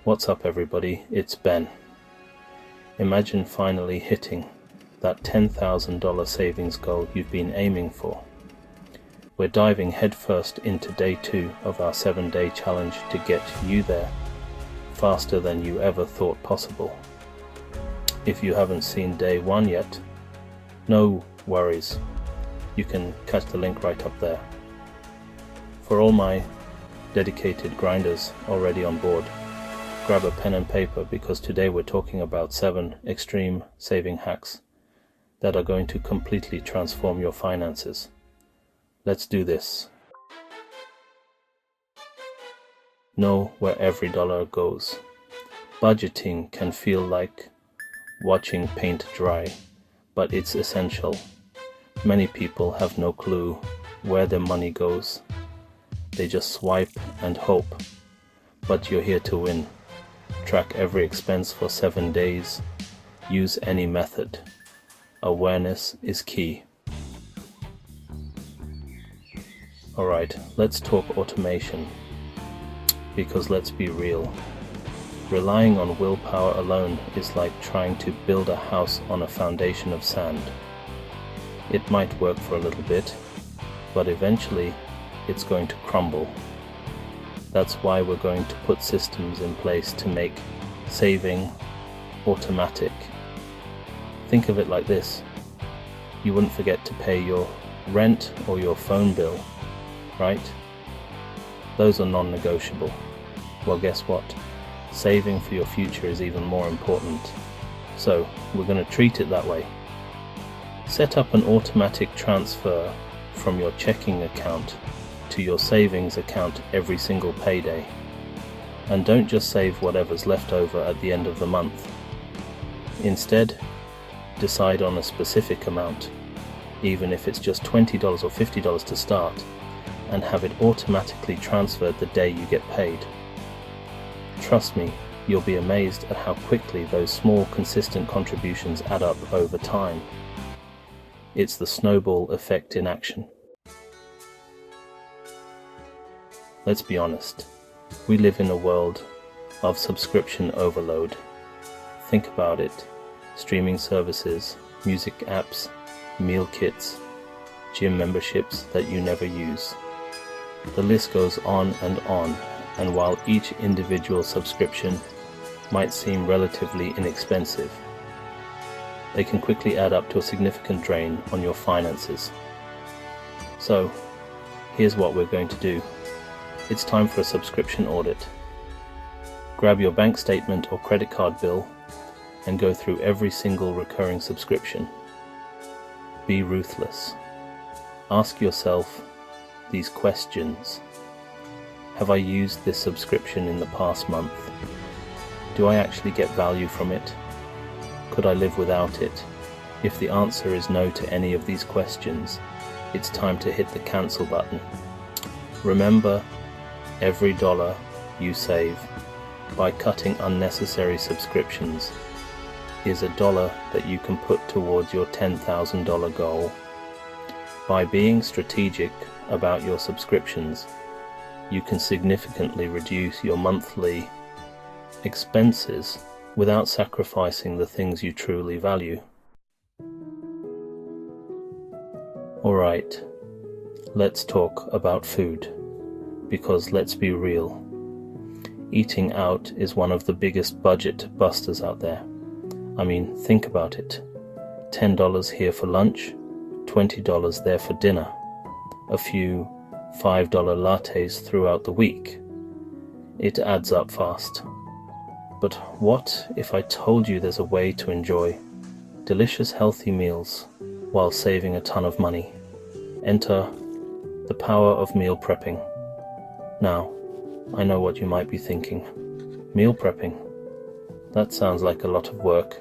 What's up everybody, it's Ben. Imagine finally hitting that $10,000 savings goal you've been aiming for. We're diving headfirst into day 2 of our 7-day challenge to get you there faster than you ever thought possible. If you haven't seen day 1 yet, no worries, you can catch the link right up there. For all my dedicated grinders already on board, grab a pen and paper because today we're talking about 7 extreme saving hacks that are going to completely transform your finances. Let's do this. Know where every dollar goes. Budgeting can feel like watching paint dry, but it's essential. Many people have no clue where their money goes. They just swipe and hope, but you're here to win. Track every expense for 7 days. Use any method. Awareness is key. Alright, let's talk automation. Because let's be real. Relying on willpower alone is like trying to build a house on a foundation of sand. It might work for a little bit, but eventually it's going to crumble. That's why we're going to put systems in place to make saving automatic. Think of it like this. You wouldn't forget to pay your rent or your phone bill, right? Those are non-negotiable. Well, guess what? Saving for your future is even more important. So we're going to treat it that way. Set up an automatic transfer from your checking account to your savings account every single payday. And don't just save whatever's left over at the end of the month. Instead, decide on a specific amount, even if it's just $20 or $50 to start, and have it automatically transferred the day you get paid. Trust me, you'll be amazed at how quickly those small, consistent contributions add up over time. It's the snowball effect in action. Let's be honest, we live in a world of subscription overload. Think about it. Streaming services, music apps, meal kits, gym memberships that you never use. The list goes on, and while each individual subscription might seem relatively inexpensive, they can quickly add up to a significant drain on your finances. So, here's what we're going to do. It's time for a subscription audit. Grab your bank statement or credit card bill and go through every single recurring subscription. Be ruthless. Ask yourself these questions. Have I used this subscription in the past month? Do I actually get value from it? Could I live without it? If the answer is no to any of these questions, it's time to hit the cancel button. Remember, every dollar you save by cutting unnecessary subscriptions is a dollar that you can put towards your $10,000 goal. By being strategic about your subscriptions, you can significantly reduce your monthly expenses without sacrificing the things you truly value. Alright, let's talk about food. Because let's be real, eating out is one of the biggest budget busters out there. I mean, think about it. $10 here for lunch, $20 there for dinner, a few $5 lattes throughout the week. It adds up fast. But what if I told you there's a way to enjoy delicious healthy meals while saving a ton of money? Enter the power of meal prepping. Now, I know what you might be thinking. Meal prepping? That sounds like a lot of work.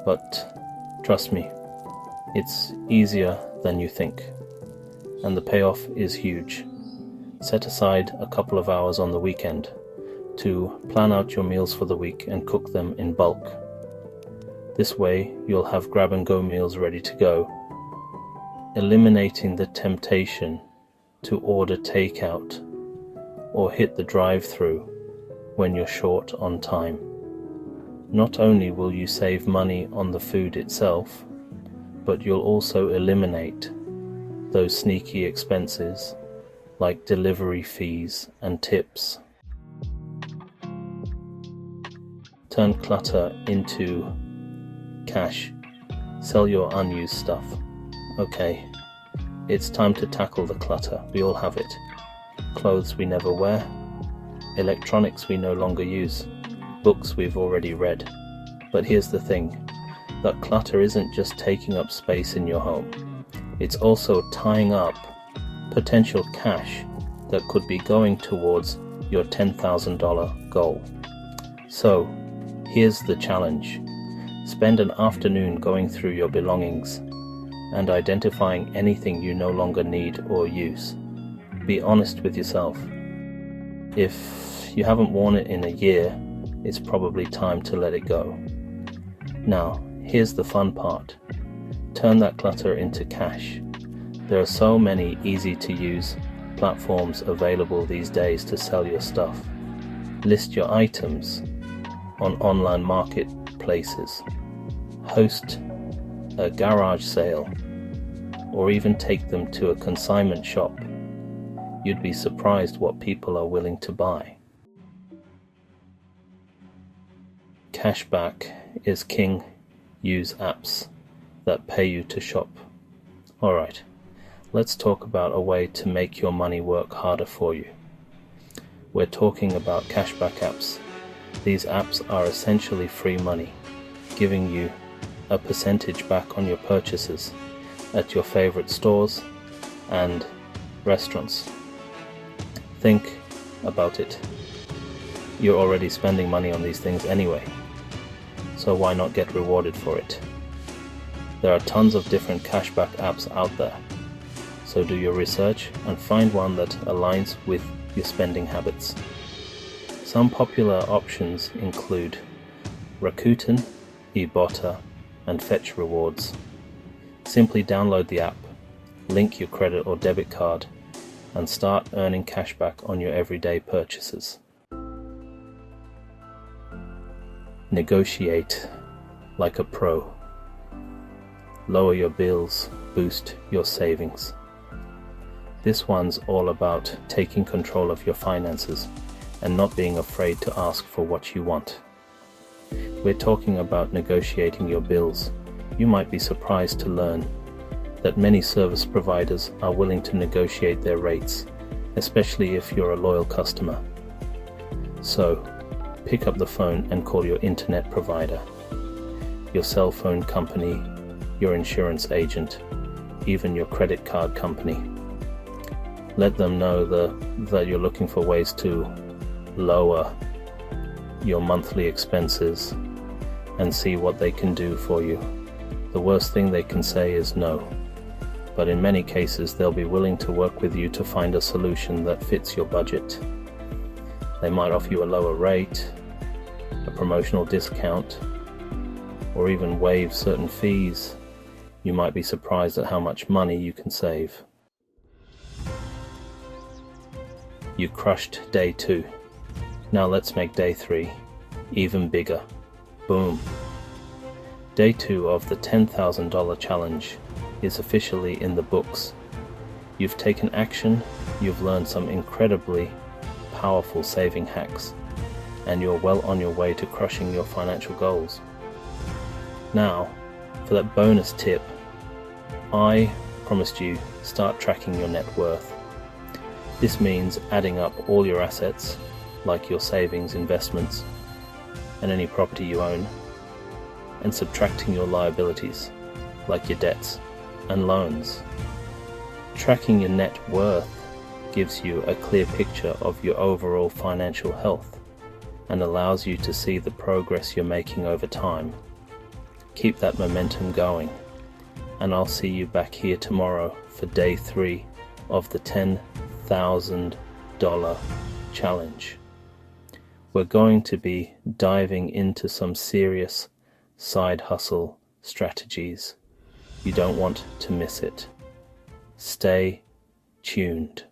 But trust me, it's easier than you think. And the payoff is huge. Set aside a couple of hours on the weekend to plan out your meals for the week and cook them in bulk. This way, you'll have grab-and-go meals ready to go, eliminating the temptation to order takeout or hit the drive-thru when you're short on time. Not only will you save money on the food itself, but you'll also eliminate those sneaky expenses like delivery fees and tips. Turn clutter into cash. Sell your unused stuff. Okay, it's time to tackle the clutter. We all have it. Clothes we never wear, electronics we no longer use, books we've already read. But here's the thing, that clutter isn't just taking up space in your home. It's also tying up potential cash that could be going towards your $10,000 goal. So, here's the challenge. Spend an afternoon going through your belongings and identifying anything you no longer need or use. Be honest with yourself. If you haven't worn it in a year, it's probably time to let it go. Now, here's the fun part. Turn that clutter into cash. There are so many easy-to-use platforms available these days to sell your stuff. List your items on online marketplaces. Host a garage sale, or even take them to a consignment shop. You'd be surprised what people are willing to buy. Cashback is king. Use apps that pay you to shop. Alright, let's talk about a way to make your money work harder for you. We're talking about cashback apps. These apps are essentially free money, giving you a percentage back on your purchases at your favorite stores and restaurants. Think about it. You're already spending money on these things anyway, so why not get rewarded for it? There are tons of different cashback apps out there, so do your research and find one that aligns with your spending habits. Some popular options include Rakuten, Ibotta, and Fetch Rewards. Simply download the app, link your credit or debit card, and start earning cashback on your everyday purchases. Negotiate like a pro. Lower your bills, boost your savings. This one's all about taking control of your finances and not being afraid to ask for what you want. We're talking about negotiating your bills. You might be surprised to learn that many service providers are willing to negotiate their rates, especially if you're a loyal customer. So, pick up the phone and call your internet provider, your cell phone company, your insurance agent, even your credit card company. Let them know that you're looking for ways to lower your monthly expenses and see what they can do for you. The worst thing they can say is no, but in many cases they'll be willing to work with you to find a solution that fits your budget. They might offer you a lower rate, a promotional discount, or even waive certain fees. You might be surprised at how much money you can save. You crushed day 2. Now let's make day 3 even bigger. Boom. Day 2 of the $10,000 challenge is officially in the books. You've taken action, you've learned some incredibly powerful saving hacks, and you're well on your way to crushing your financial goals. Now, for that bonus tip, I promised you start tracking your net worth. This means adding up all your assets, like your savings, investments, and any property you own, and subtracting your liabilities, like your debts and loans. Tracking your net worth gives you a clear picture of your overall financial health and allows you to see the progress you're making over time. Keep that momentum going, and I'll see you back here tomorrow for day 3 of the $10,000 challenge. We're going to be diving into some serious side hustle strategies. You don't want to miss it. Stay tuned.